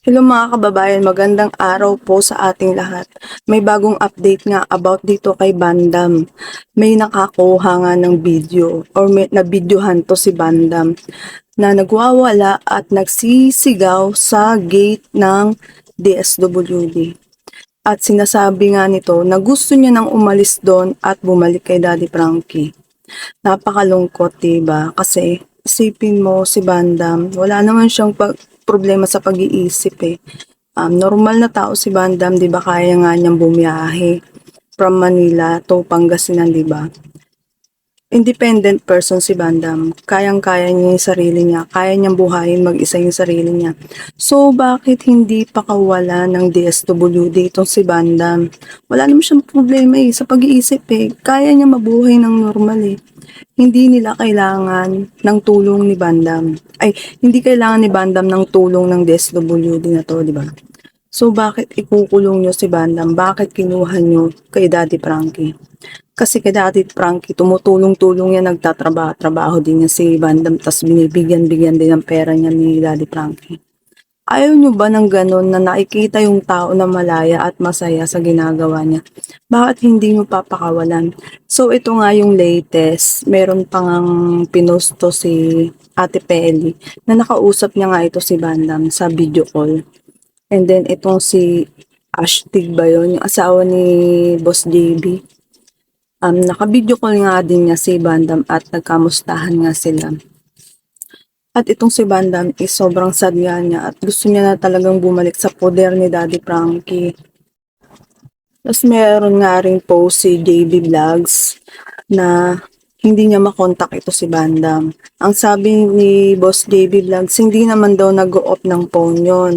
Hello mga kababayan, magandang araw po sa ating lahat. May bagong update nga about dito kay Bandam. May nakakuha nga ng video or may nabidyohan to si Bandam na nagwawala at nagsisigaw sa gate ng DSWD. At sinasabi nga nito na gusto niya nang umalis doon at bumalik kay Daddy Frankie. Napakalungkot, diba? Kasi isipin mo si Bandam, wala naman siyang problema sa pag-iisip eh. Normal na tao si Bandam, 'di ba? Kaya nga niyang bumiyahe from Manila to Pangasinan, 'di ba? Independent person si Bandam. Kayang-kaya niya yung sarili niya. Kaya niyang buhayin mag-isa yung sarili niya. So, bakit hindi pa kawala ng DSWD itong si Bandam? Wala naman siyang problema eh, sa pag-iisip eh. Kaya niya mabuhay ng normal eh. Hindi nila kailangan ng tulong ni Bandam. Ay, hindi kailangan ni Bandam ng tulong ng DSWD na to, di ba? So, bakit ikukulong nyo si Bandam? Bakit kinuha nyo kay Daddy Frankie? Kasi kay Daddy Frankie, tumutulong-tulong yan, nagtatrabaho din niya si Bandam, tas binibigyan-bigyan din ng pera niya ni Daddy Frankie. Ayaw nyo ba ng ganon na nakikita yung tao na malaya at masaya sa ginagawa niya? Bakit hindi nyo papakawalan? So ito nga yung latest, meron pang pinost to si Ate Peli na nakausap niya nga ito si Bandam sa video call. And then itong si Ashtig ba yun, yung asawa ni Boss JB. Naka-video call nga din niya si Bandam at nagkamustahan nga sila. At itong si Bandam is sobrang sad nga niya at gusto niya na talagang bumalik sa poder ni Daddy Frankie. Tapos meron nga rin post si JB Vlogs na hindi niya makontak ito si Bandam. Ang sabi ni Boss JB Vlogs, hindi naman daw nag-o-off ng phone yon.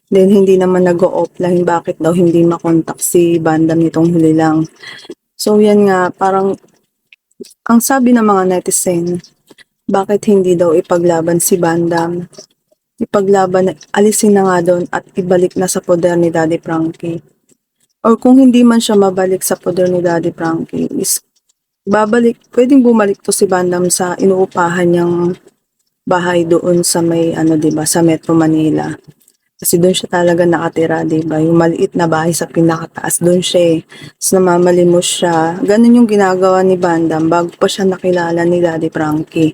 Then hindi naman nag-o-offline, bakit daw hindi makontak si Bandam nitong huli lang. So yan nga, parang ang sabi ng mga netizen, bakit hindi daw ipaglaban si Bandam? Ipaglaban, alisin na nga doon at ibalik na sa poder ni Daddy Frankie. Or kung hindi man siya mabalik sa poder ni Daddy Frankie, is pwedeng bumalik to si Bandam sa inuupahan niyang bahay doon sa may, 'di ba, sa Metro Manila. Kasi doon siya talaga nakatira, 'di ba? Yung maliit na bahay sa pinakataas, doon siya eh. Tapos namamalimos siya. Ganun yung ginagawa ni Bandam bago pa siya nakilala ni Daddy Frankie.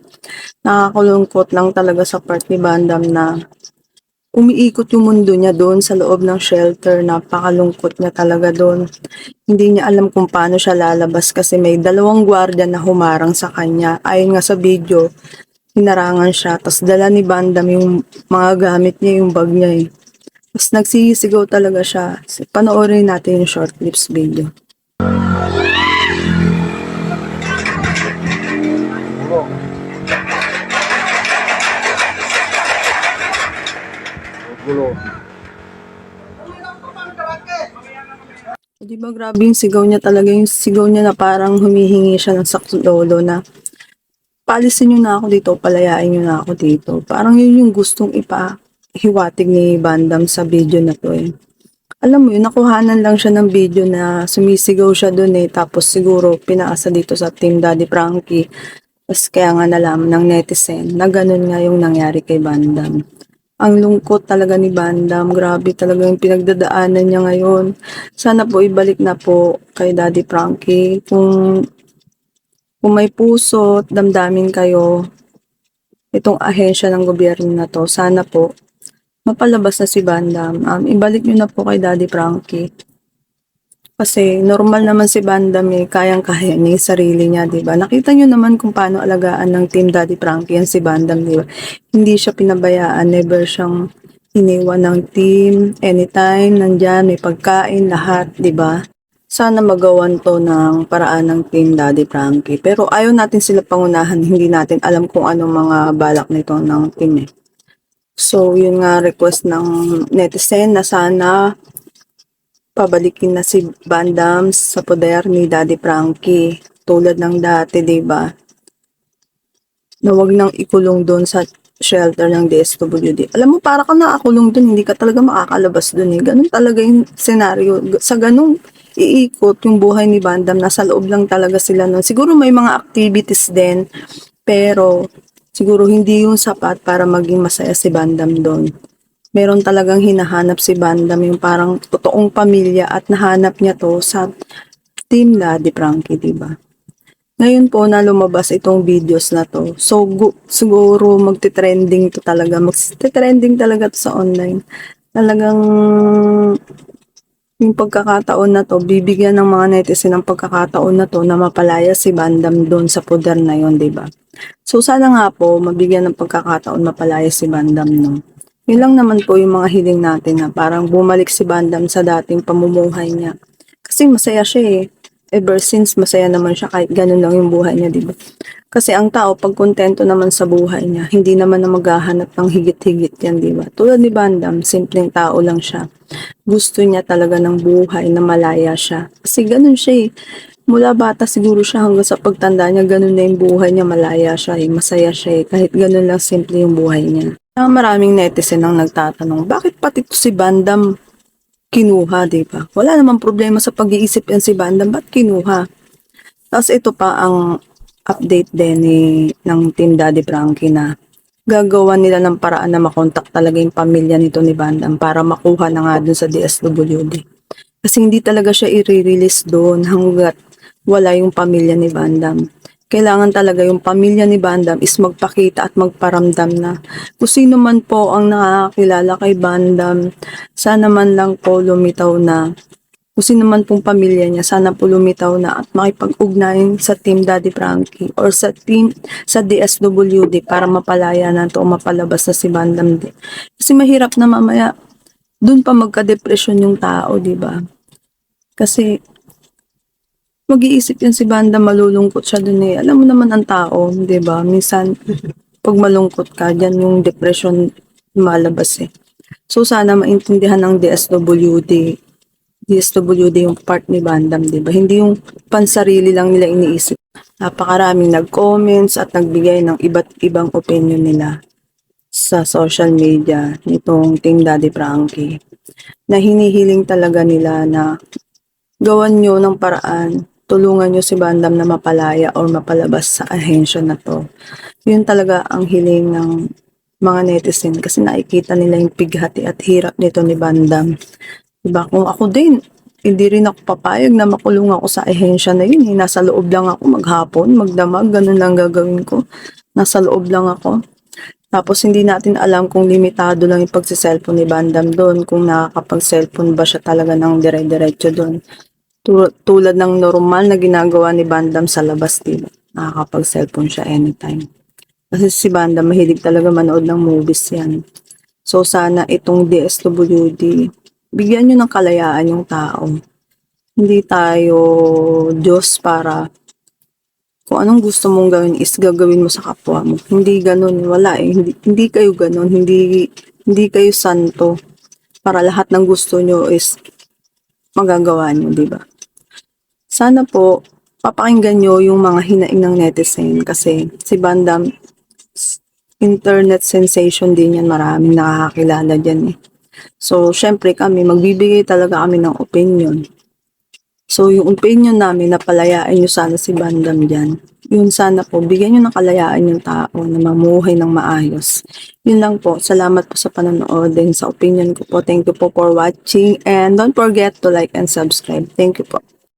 Nakakulungkot lang talaga sa part ni Bandam na umiikot yung mundo niya doon sa loob ng shelter. Napakalungkot niya talaga doon. Hindi niya alam kung paano siya lalabas kasi may dalawang gwardiya na humarang sa kanya. Ayon nga sa video, hinarangan siya. Tapos dala ni Bandam yung mga gamit niya, yung bag niya eh. Tapos nagsisigaw talaga siya. Panoorin natin yung short clips video. Gulo. Di ba grabe yung sigaw niya talaga, yung sigaw niya na parang humihingi siya ng saklolo na paalisin niyo na ako dito, palayain niyo na ako dito. Parang yun yung gustong ipahiwatig ni Bandam sa video na to eh. Alam mo yun, nakuhanan lang siya ng video na sumisigaw siya dun eh. Tapos siguro pinaasa dito sa Team Daddy Frankie. Tapos kaya nga nalaman ng netizen na ganun nga yung nangyari kay Bandam. Ang lungkot talaga ni Bandam. Grabe talaga yung pinagdadaanan niya ngayon. Sana po ibalik na po kay Daddy Frankie. Kung may puso at damdamin kayo, itong ahensya ng gobyerno na to, sana po mapalabas na si Bandam. Ibalik nyo na po kay Daddy Frankie. Kasi normal naman si Bandam eh, kayang-kaya niya yung sarili niya, di ba? Nakita nyo naman kung paano alagaan ng Team Daddy Frankie yan si Bandam, di ba? Hindi siya pinabayaan, never siyang iniwan ng team. Anytime, nandyan, may pagkain, lahat, di ba? Sana magawan to ng paraan ng Team Daddy Frankie. Pero ayaw natin sila pangunahan, hindi natin alam kung anong mga balak nito ng team eh. So, yun nga request ng netizen na sana pabalikin na si Bandam sa poder ni Daddy Frankie. Tulad ng dati, diba? Na wag nang ikulong doon sa shelter ng DSWD. Alam mo, para ka nakakulong doon, hindi ka talaga makakalabas doon eh. Ganun talaga yung senaryo. Sa ganung iikot yung buhay ni Bandam, nasa loob lang talaga sila nun. Siguro may mga activities din, pero siguro hindi yung sapat para maging masaya si Bandam doon. meron talagang hinahanap si Bandam, yung parang totoong pamilya at nahanap niya 'to sa Team Daddy Frankie, 'di ba? Ngayon po na lumabas itong videos na 'to, so siguro magte-trending 'to talaga, magte-trending talaga 'to sa online. Talagang yung pagkakataon na 'to, bibigyan ng mga netizen ng pagkakataon na 'to na mapalaya si Bandam do'n sa puder na 'yon, 'di ba? So sana nga po mabigyan ng pagkakataon mapalaya si Bandam 'no. Yun lang naman po yung mga hiling natin na parang bumalik si Bandam sa dating pamumuhay niya. Kasi masaya siya eh. Ever since masaya naman siya kahit ganun lang yung buhay niya, 'di ba? Kasi ang tao 'pag kontento naman sa buhay niya, hindi naman na maghahanap ng higit-higit 'yan, 'di ba? Tulad ni Bandam, simpleng tao lang siya. Gusto niya talaga ng buhay na malaya siya. Kasi ganun siya eh. Mula bata siguro siya hanggang sa pagtanda niya, ganun na yung buhay niya, malaya siya eh, masaya siya eh, kahit ganun lang simple yung buhay niya. Maraming netizen ang nagtatanong, bakit pati to si Bandam kinuha, di ba? Wala namang problema sa pag-iisip yan si Bandam, ba't kinuha? Tapos ito pa ang update din ng Team Daddy Frankie na gagawa nila ng paraan na makontak talaga yung pamilya nito ni Bandam para makuha na nga dun sa DSWD. Kasi hindi talaga siya i-release doon hanggat wala yung pamilya ni Bandam. Kailangan talaga yung pamilya ni Bandam is magpakita at magparamdam na kung sino man po ang nakakilala kay Bandam, sana man lang po lumitaw na kung sino man pong pamilya niya, sana po lumitaw na at makipag-ugnayan sa Team Daddy Frankie or sa DSWD para mapalaya na to o mapalabas na si Bandam din. Kasi mahirap na mamaya dun pa magka-depression yung tao, di ba? Kasi mag-iisip yan si Bandam, malulungkot siya dun eh. Alam mo naman ang tao, di ba? Minsan, pag malungkot ka, dyan yung depression lumalabas eh. So sana maintindihan ng DSWD yung part ni Bandam, di ba? Hindi yung pansarili lang nila iniisip. Napakaraming nag-comments at nagbigay ng iba't ibang opinion nila sa social media nitong Team Daddy Frankie na hinihiling talaga nila na gawan nyo ng paraan, tulungan nyo si Bandam na mapalaya or mapalabas sa ahensya na to. Yun talaga ang hiling ng mga netizen kasi nakikita nila yung pighati at hirap nito ni Bandam. Diba? Kung ako din, hindi rin ako papayag na makulong ako sa ahensya na yun. Eh. Nasa loob lang ako maghapon, magdamag, ganun lang gagawin ko. Nasa loob lang ako. Tapos hindi natin alam kung limitado lang yung pagsiselfon ni Bandam doon, kung nakakapag-cellphone ba siya talaga ng dire-diretso doon. Tulad ng normal na ginagawa ni Bandam sa labas, diba? Nakakapag-cellphone siya anytime. Kasi si Bandam mahilig talaga manood ng movies yan. So sana itong DSWD, bigyan nyo ng kalayaan yung tao. Hindi tayo Diyos para kung anong gusto mong gawin is gagawin mo sa kapwa mo. Hindi ganun, wala eh. Hindi kayo ganun, hindi kayo santo para lahat ng gusto nyo is magagawa nyo, di ba? Sana po, papakinggan nyo yung mga hinaing ng netizen kasi si Bandam, internet sensation din yan, maraming nakakakilala dyan eh. So, syempre kami, magbibigay talaga kami ng opinion. So, yung opinion namin na palayaan nyo sana si Bandam dyan. Yun sana po, bigyan nyo ng kalayaan yung tao na mamuhay ng maayos. Yun lang po. Salamat po sa panonood din sa opinion ko po. Thank you po for watching and don't forget to like and subscribe. Thank you po.